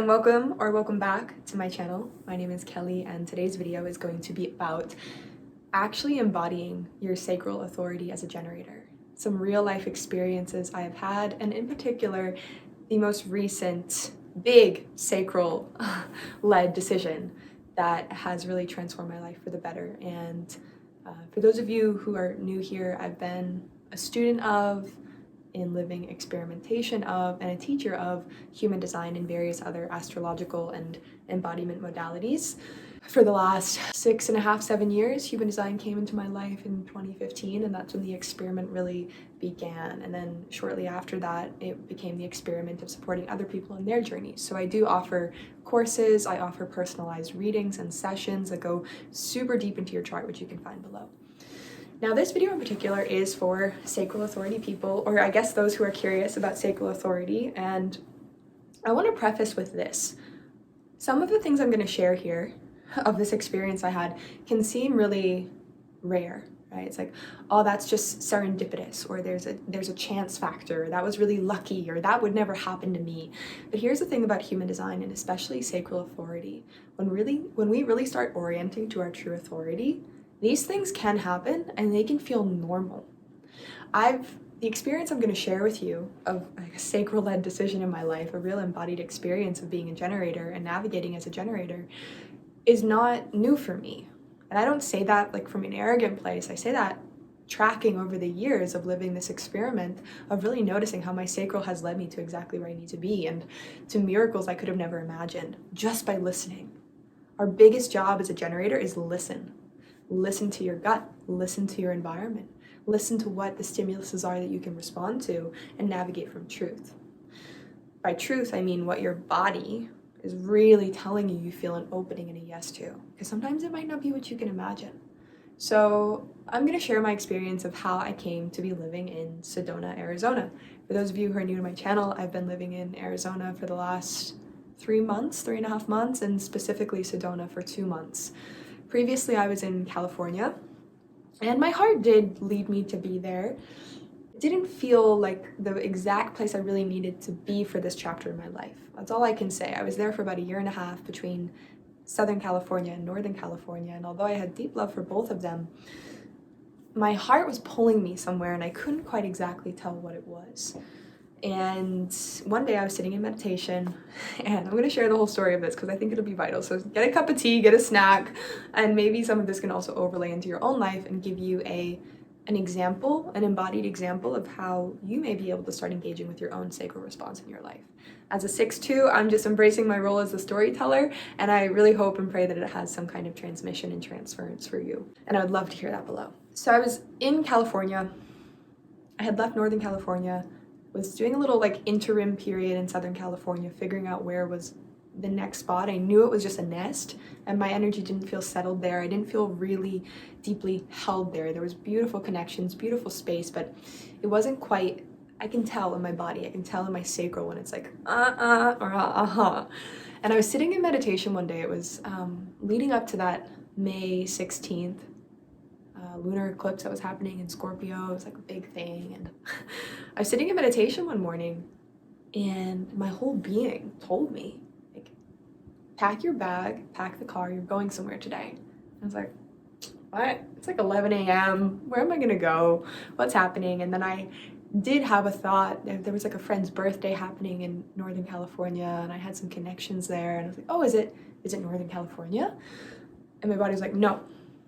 and welcome back to my channel. My name is Kelly and today's video is going to be about actually embodying your sacral authority as a generator. Some real life experiences I have had, and in particular, the most recent big sacral led decision that has really transformed my life for the better. And for those of you who are new here, I've been a student of, in living experimentation of, and a teacher of human design and various other astrological and embodiment modalities. For the last 6.5, 7 years, human design came into my life in 2015, and that's when the experiment really began. And then shortly after that, it became the experiment of supporting other people in their journeys. So I do offer courses, I offer personalized readings and sessions that go super deep into your chart, which you can find below. Now, this video in particular is for sacral authority people, or I guess those who are curious about sacral authority, and I want to preface with this. Some of the things I'm going to share here of this experience I had can seem really rare, right? It's like, oh, that's just serendipitous, or there's a chance factor, that was really lucky, or that would never happen to me. But here's the thing about human design, and especially sacral authority. When we really start orienting to our true authority, these things can happen and they can feel normal. The experience I'm going to share with you of a sacral-led decision in my life, a real embodied experience of being a generator and navigating as a generator, is not new for me. And I don't say that like from an arrogant place. I say that tracking over the years of living this experiment, of really noticing how my sacral has led me to exactly where I need to be and to miracles I could have never imagined just by listening. Our biggest job as a generator is listen. Listen to your gut, listen to your environment, listen to what the stimuluses are that you can respond to and navigate from truth. By truth, I mean what your body is really telling you feel an opening and a yes to, because sometimes it might not be what you can imagine. So I'm going to share my experience of how I came to be living in Sedona, Arizona. For those of you who are new to my channel, I've been living in Arizona for the last 3.5 months, and specifically Sedona for 2 months. Previously, I was in California, and my heart did lead me to be there. It didn't feel like the exact place I really needed to be for this chapter in my life. That's all I can say. I was there for about 1.5 years between Southern California and Northern California, and although I had deep love for both of them, my heart was pulling me somewhere, and I couldn't quite exactly tell what it was. And one day I was sitting in meditation, and I'm going to share the whole story of this because I think it'll be vital. So get a cup of tea, get a snack, and maybe some of this can also overlay into your own life and give you an example, an embodied example of how you may be able to start engaging with your own sacral response in your life. As a 6'2", I'm just embracing my role as the storyteller, and I really hope and pray that it has some kind of transmission and transference for you. And I would love to hear that below. So I was in California. I had left Northern California, was doing a little like interim period in Southern California, figuring out where was the next spot. I knew it was just a nest, and my energy didn't feel settled there. I didn't feel really deeply held there. There was beautiful connections, beautiful space, but it wasn't quite, I can tell in my body, I can tell in my sacral when it's like, or uh-huh. And I was sitting in meditation one day. It was leading up to that May 16th, lunar eclipse that was happening in Scorpio. It was like a big thing, and I was sitting in meditation one morning, and my whole being told me, like, pack your bag, pack the car, you're going somewhere today. I was like, what? It's like 11 a.m. Where am I gonna go? What's happening? And then I did have a thought. There was like a friend's birthday happening in Northern California, and I had some connections there, and I was like, oh, is it Northern California? And my body was like, no.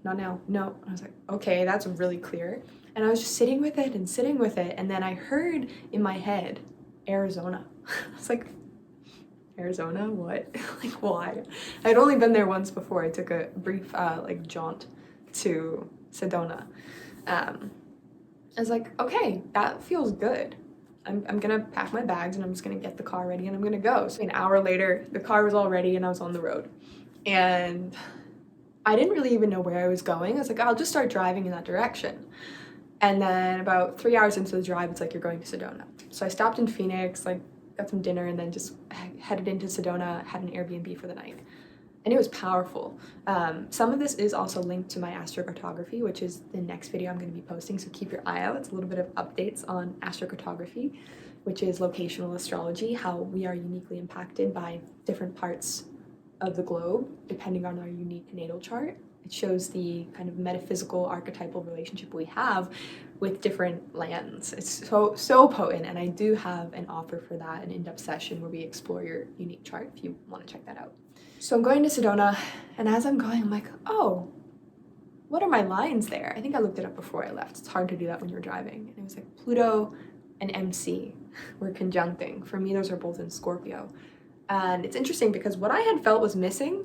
Not now, no. I was like, okay, that's really clear. And I was just sitting with it, and then I heard in my head, Arizona. I was like, Arizona, what? Like, why? I'd only been there once before. I took a brief jaunt to Sedona. I was like, okay, that feels good. I'm gonna pack my bags, and I'm just gonna get the car ready, and I'm gonna go. So an hour later, the car was all ready, and I was on the road. And I didn't really even know where I was going. I was like, I'll just start driving in that direction. And then about 3 hours into the drive, it's like, you're going to Sedona. So I stopped in Phoenix, like got some dinner, and then just headed into Sedona, had an Airbnb for the night. And it was powerful. Some of this is also linked to my astrocartography, which is the next video I'm going to be posting, so keep your eye out. It's a little bit of updates on astrocartography. which is locational astrology, how we are uniquely impacted by different parts of the globe depending on our unique natal chart. It shows the kind of metaphysical archetypal relationship we have with different lands. It's so potent, and I do have an offer for that, an in-depth session where we explore your unique chart if you want to check that out. So I'm going to Sedona, and as I'm going, I'm like, oh, what are my lines there? I think I looked it up before I left. It's hard to do that when you're driving. And it was like Pluto and MC were conjuncting. For me, those are both in Scorpio. And it's interesting because what I had felt was missing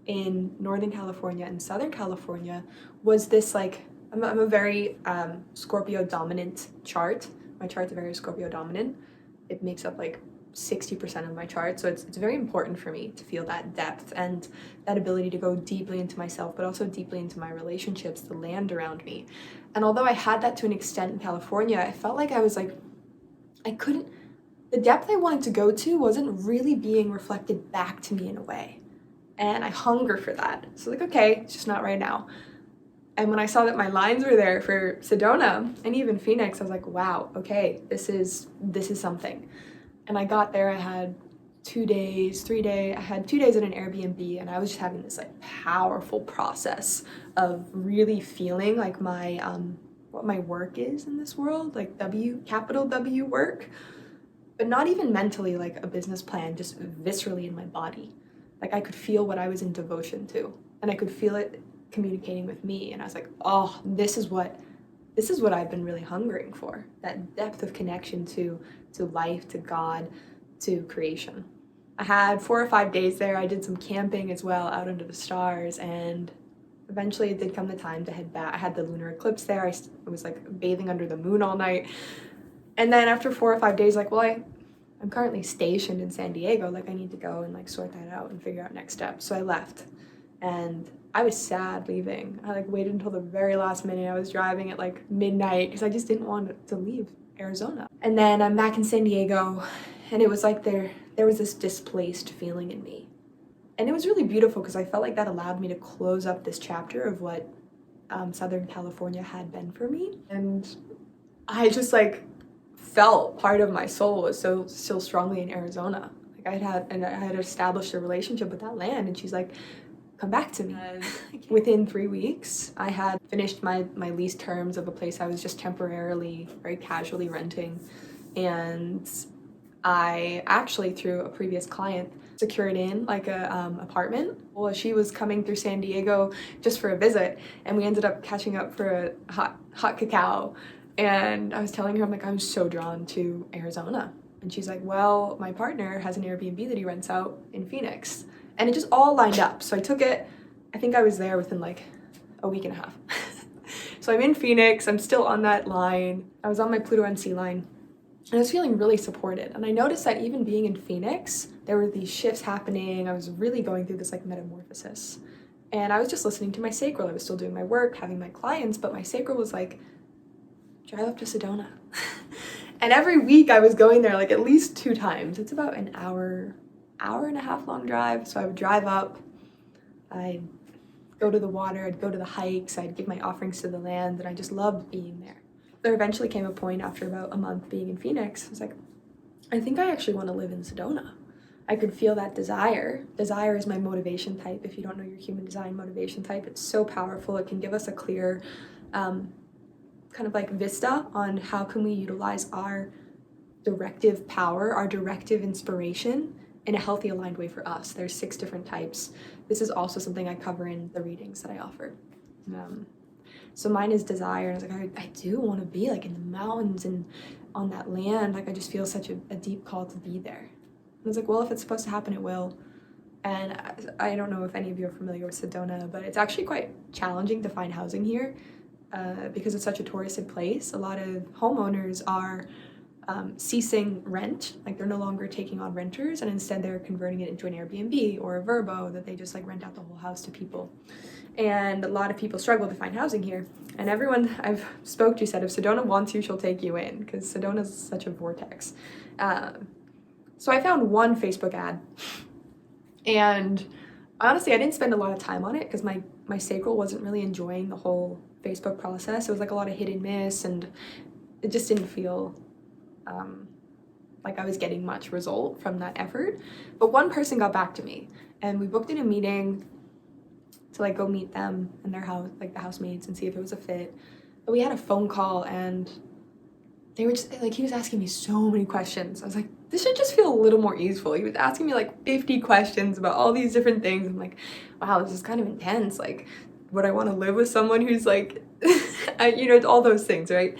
in Northern California and Southern California was this, like, I'm a very Scorpio dominant chart. My chart's very Scorpio dominant. It makes up like 60% of my chart, so it's very important for me to feel that depth and that ability to go deeply into myself, but also deeply into my relationships, the land around me. And although I had that to an extent in California, I felt like I was like, the depth I wanted to go to wasn't really being reflected back to me in a way. And I hunger for that. So like, okay, it's just not right now. And when I saw that my lines were there for Sedona and even Phoenix, I was like, wow, okay, this is something. And I got there, I had 2 days, 3 days, I had 2 days at an Airbnb, and I was just having this like powerful process of really feeling like my, what my work is in this world, like capital W work, but not even mentally like a business plan, just viscerally in my body. Like I could feel what I was in devotion to, and I could feel it communicating with me. And I was like, oh, this is what I've been really hungering for, that depth of connection to life, to God, to creation. I had 4 or 5 days there. I did some camping as well out under the stars, and eventually it did come the time to head back. I had the lunar eclipse there. I was like bathing under the moon all night. And then after 4 or 5 days, like, well, I'm currently stationed in San Diego. Like I need to go and like sort that out and figure out next steps. So I left, and I was sad leaving. I like waited until the very last minute. I was driving at like midnight because I just didn't want to leave Arizona. And then I'm back in San Diego, and it was like there was this displaced feeling in me. And it was really beautiful because I felt like that allowed me to close up this chapter of what Southern California had been for me. And I just like felt part of my soul was so strongly in Arizona. Like I had established a relationship with that land, and she's like, come back to me. Within 3 weeks, I had finished my lease terms of a place I was just temporarily, very casually renting. And I actually, through a previous client, secured in like a apartment. Well, she was coming through San Diego just for a visit, and we ended up catching up for a hot cacao. And I was telling her, I'm like, I'm so drawn to Arizona. And she's like, well, my partner has an Airbnb that he rents out in Phoenix. And it just all lined up. So I took it, I think I was there within like a week and a half. So I'm in Phoenix, I'm still on that line. I was on my Pluto MC line, and I was feeling really supported. And I noticed that even being in Phoenix, there were these shifts happening. I was really going through this like metamorphosis. And I was just listening to my sacral. I was still doing my work, having my clients, but my sacral was like, drive up to Sedona. And every week I was going there like at least 2 times. It's about an hour and a half long drive. So I would drive up, I'd go to the water, I'd go to the hikes, I'd give my offerings to the land, and I just loved being there. There eventually came a point after about a month being in Phoenix, I was like, I think I actually want to live in Sedona. I could feel that desire. Desire is my motivation type. If you don't know your human design motivation type, it's so powerful. It can give us a clear kind of like vista on how can we utilize our directive power, our directive inspiration in a healthy, aligned way for us. There's 6 different types. This is also something I cover in the readings that I offer. So mine is desire. And I was like, I do want to be like in the mountains and on that land. Like I just feel such a deep call to be there. And I was like, well, if it's supposed to happen, it will. And I don't know if any of you are familiar with Sedona, but it's actually quite challenging to find housing here because it's such a touristed place. A lot of homeowners are ceasing rent, like they're no longer taking on renters, and instead they're converting it into an Airbnb or a Verbo that they just like rent out the whole house to people. And a lot of people struggle to find housing here. And everyone I've spoke to said if Sedona wants you, she'll take you in, because Sedona's such a vortex. So I found one Facebook ad, and honestly, I didn't spend a lot of time on it because my sacral wasn't really enjoying the whole Facebook process. It was like a lot of hit and miss, and it just didn't feel like I was getting much result from that effort. But one person got back to me, and we booked in a meeting to like go meet them in their house, like the housemates, and see if it was a fit. But we had a phone call, and they were just like, he was asking me so many questions. I was like, this should just feel a little more easeful. He was asking me like 50 questions about all these different things. I'm like, wow, this is kind of intense. Like, would I want to live with someone who's like, all those things, right?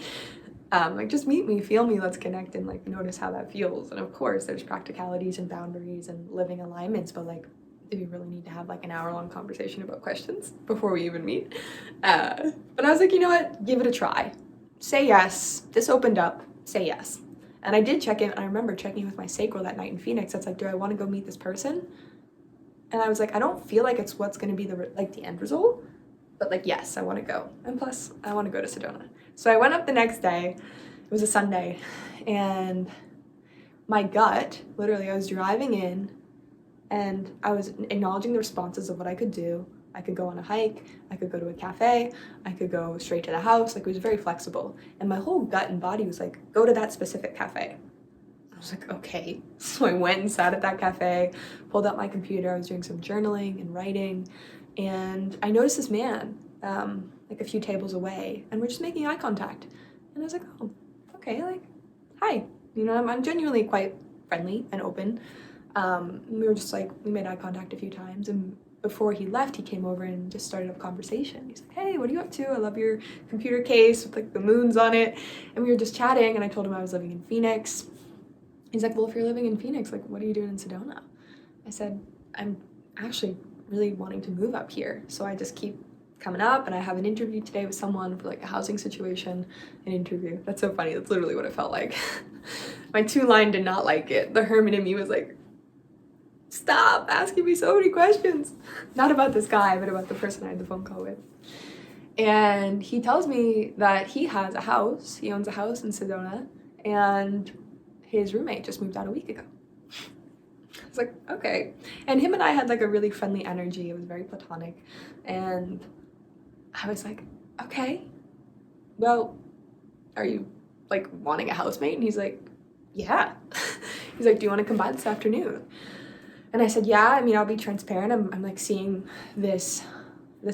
Like, just meet me, feel me, let's connect, and like notice how that feels. And of course, there's practicalities and boundaries and living alignments, but like, do we really need to have like an hour-long conversation about questions before we even meet? But I was like, you know what? Give it a try. Say yes. This opened up. Say yes. And I did check in. I remember checking with my sacral that night in Phoenix. That's like, do I want to go meet this person? And I was like, I don't feel like it's what's going to be the end result, but like, yes, I want to go. And plus, I want to go to Sedona. So I went up the next day. It was a Sunday, and my gut, literally, I was driving in, and I was acknowledging the responses of what I could do. I could go on a hike, I could go to a cafe, I could go straight to the house. Like, it was very flexible. And my whole gut and body was like, go to that specific cafe. I was like, okay. So I went and sat at that cafe, pulled out my computer. I was doing some journaling and writing. And I noticed this man, like a few tables away, and we're just making eye contact. And I was like, oh, okay, like, hi. I'm genuinely quite friendly and open. We were just like, we made eye contact a few times, and before he left, he came over and just started a conversation. He's like, hey, what are you up to? I love your computer case with like the moons on it. And we were just chatting, and I told him I was living in Phoenix. He's like, well, if you're living in Phoenix, like, what are you doing in Sedona? I said, I'm actually really wanting to move up here. So I just keep coming up, and I have an interview today with someone for like a housing situation, an interview. That's so funny. That's literally what it felt like. My 2-line did not like it. The hermit in me was like, stop asking me so many questions. Not about this guy, but about the person I had the phone call with. And he tells me that he has a house. He owns a house in Sedona, and his roommate just moved out a week ago. I was like, okay. And him and I had like a really friendly energy. It was very platonic. And I was like, okay, well, are you like wanting a housemate? And he's like, yeah. He's like, do you want to come by this afternoon? And I said, yeah, I mean, I'll be transparent. I'm like seeing this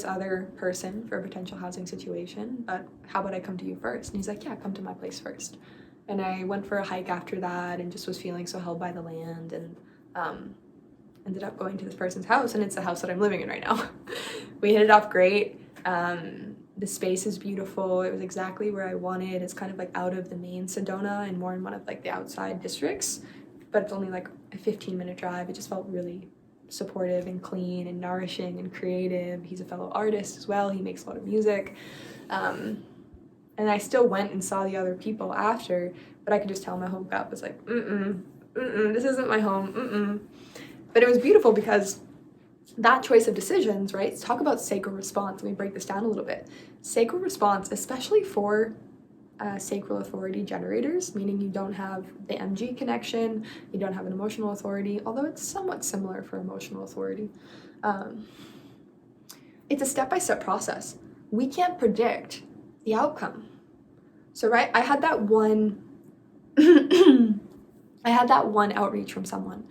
other person for a potential housing situation, but how about I come to you first? And he's like, yeah, come to my place first. And I went for a hike after that and just was feeling so held by the land, and ended up going to this person's house, and it's the house that I'm living in right now. We hit it off great. The space is beautiful. It was exactly where I wanted. It's kind of like out of the main Sedona and more in one of like the outside districts, but it's only like a 15-minute drive. It just felt really supportive and clean and nourishing and creative. He's a fellow artist as well. He makes a lot of music. And I still went and saw the other people after, but I could just tell my whole gut was like, this isn't my home, But it was beautiful because that choice of decisions, right? Talk about sacral response. Let me break this down a little bit. Sacral response, especially for sacral authority generators, meaning you don't have the MG connection, you don't have an emotional authority, although it's somewhat similar for emotional authority. It's a step-by-step process. We can't predict the outcome. So, right, I had that one outreach from someone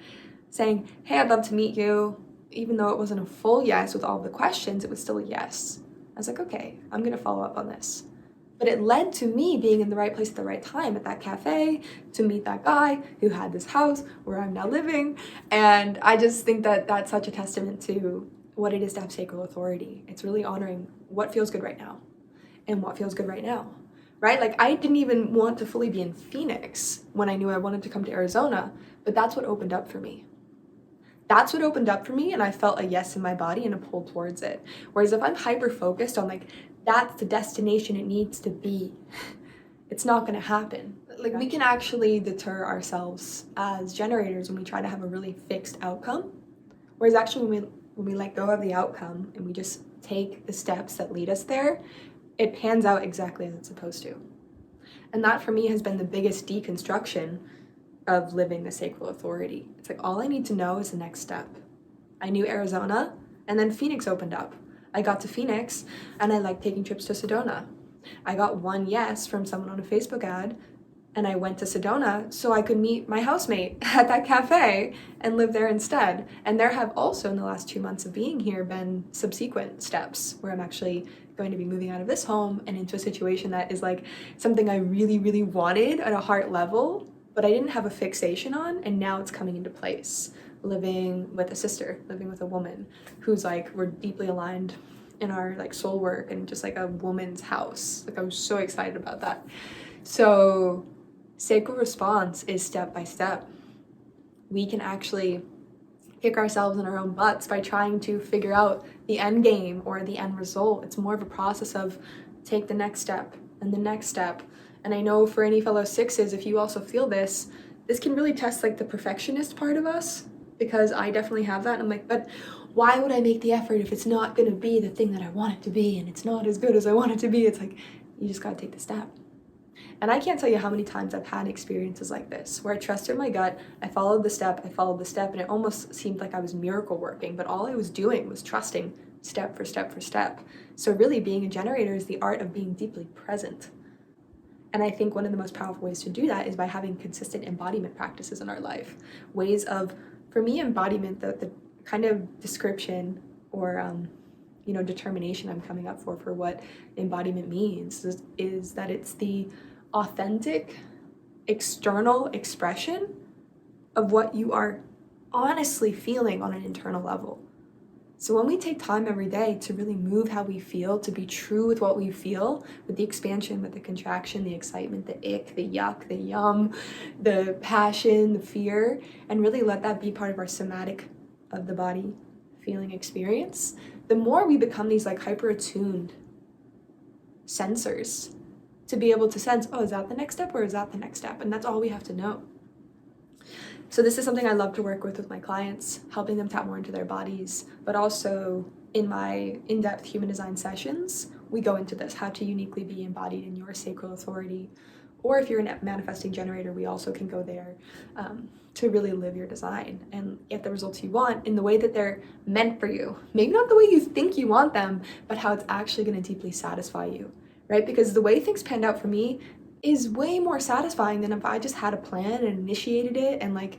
saying, hey, I'd love to meet you. Even though it wasn't a full yes with all the questions, it was still a yes. I was like, okay, I'm gonna follow up on this. But it led to me being in the right place at the right time at that cafe to meet that guy who had this house where I'm now living. And I just think that that's such a testament to what it is to have sacral authority. It's really honoring what feels good right now and what feels good right now, right? Like, I didn't even want to fully be in Phoenix when I knew I wanted to come to Arizona, but that's what opened up for me. That's what opened up for me, and I felt a yes in my body and a pull towards it. Whereas if I'm hyper-focused on, like, that's the destination it needs to be, it's not going to happen. Like, we can actually deter ourselves as generators when we try to have a really fixed outcome. Whereas actually when we let go of the outcome and we just take the steps that lead us there, it pans out exactly as it's supposed to. And that for me has been the biggest deconstruction of living the sacral authority. It's like, all I need to know is the next step. I knew Arizona, and then Phoenix opened up. I got to Phoenix, and I liked taking trips to Sedona. I got one yes from someone on a Facebook ad, and I went to Sedona so I could meet my housemate at that cafe and live there instead. And there have also, in the last 2 months of being here, been subsequent steps where I'm actually going to be moving out of this home and into a situation that is like something I really, really wanted at a heart level, but I didn't have a fixation on, and now it's coming into place. Living with a sister, living with a woman who's like, we're deeply aligned in our like soul work, and just like a woman's house. Like, I was so excited about that. So sacral response is step by step. We can actually kick ourselves in our own butts by trying to figure out the end game or the end result. It's more of a process of take the next step and the next step. And I know for any fellow sixes, if you also feel this can really test like the perfectionist part of us, because I definitely have that. And I'm like, but why would I make the effort if it's not going to be the thing that I want it to be and it's not as good as I want it to be? It's like, you just got to take the step. And I can't tell you how many times I've had experiences like this, where I trusted my gut, I followed the step, and it almost seemed like I was miracle working, but all I was doing was trusting step for step for step. So really, being a generator is the art of being deeply present. And I think one of the most powerful ways to do that is by having consistent embodiment practices in our life. Ways of, for me, embodiment, the kind of description or determination I'm coming up for what embodiment means is that it's the authentic external expression of what you are honestly feeling on an internal level. So when we take time every day to really move how we feel, to be true with what we feel, with the expansion, with the contraction, the excitement, the ick, the yuck, the yum, the passion, the fear, and really let that be part of our somatic of the body feeling experience, the more we become these like hyper attuned sensors to be able to sense, oh, is that the next step or is that the next step? And that's all we have to know. So this is something I love to work with my clients, helping them tap more into their bodies, but also in my in-depth human design sessions, we go into this, how to uniquely be embodied in your sacral authority. Or if you're a manifesting generator, we also can go there to really live your design and get the results you want in the way that they're meant for you. Maybe not the way you think you want them, but how it's actually going to deeply satisfy you, right? Because the way things panned out for me is way more satisfying than if I just had a plan and initiated it and like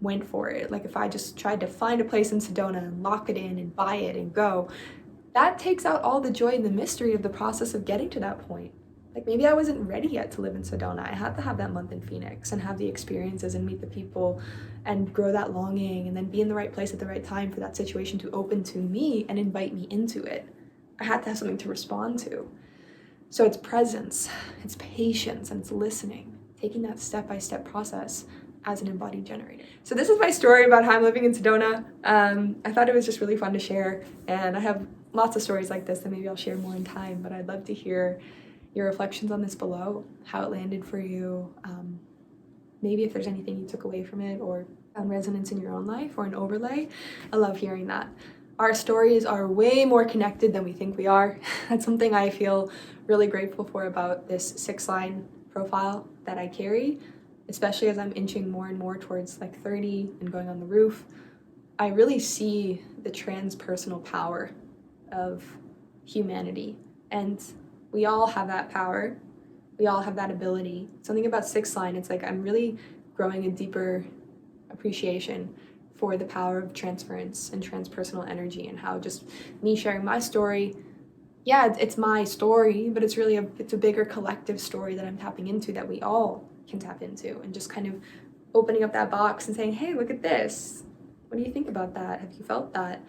went for it. Like if I just tried to find a place in Sedona and lock it in and buy it and go, that takes out all the joy and the mystery of the process of getting to that point. Like maybe I wasn't ready yet to live in Sedona. I had to have that month in Phoenix and have the experiences and meet the people and grow that longing and then be in the right place at the right time for that situation to open to me and invite me into it. I had to have something to respond to. So it's presence, it's patience, and it's listening, taking that step-by-step process as an embodied generator. So this is my story about how I'm living in Sedona. I thought it was just really fun to share, and I have lots of stories like this that maybe I'll share more in time, but I'd love to hear your reflections on this below, how it landed for you, maybe if there's anything you took away from it or resonance in your own life or an overlay. I love hearing that. Our stories are way more connected than we think we are. That's something I feel really grateful for about this 6-line profile that I carry, especially as I'm inching more and more towards like 30 and going on the roof. I really see the transpersonal power of humanity, and we all have that power. We all have that ability. Something about 6-line, it's like I'm really growing a deeper appreciation for the power of transference and transpersonal energy, and how just me sharing my story, yeah, it's my story, but it's really it's a bigger collective story that I'm tapping into, that we all can tap into, and just kind of opening up that box and saying, hey, look at this. What do you think about that? Have you felt that?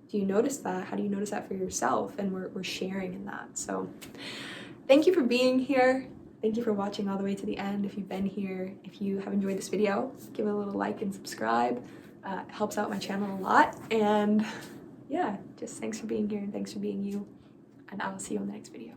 Do you notice that? How do you notice that for yourself? And we're sharing in that. So thank you for being here. Thank you for watching all the way to the end. If you've been here, if you have enjoyed this video, give it a little like and subscribe. It helps out my channel a lot. And yeah, just thanks for being here and thanks for being you. And I will see you in the next video.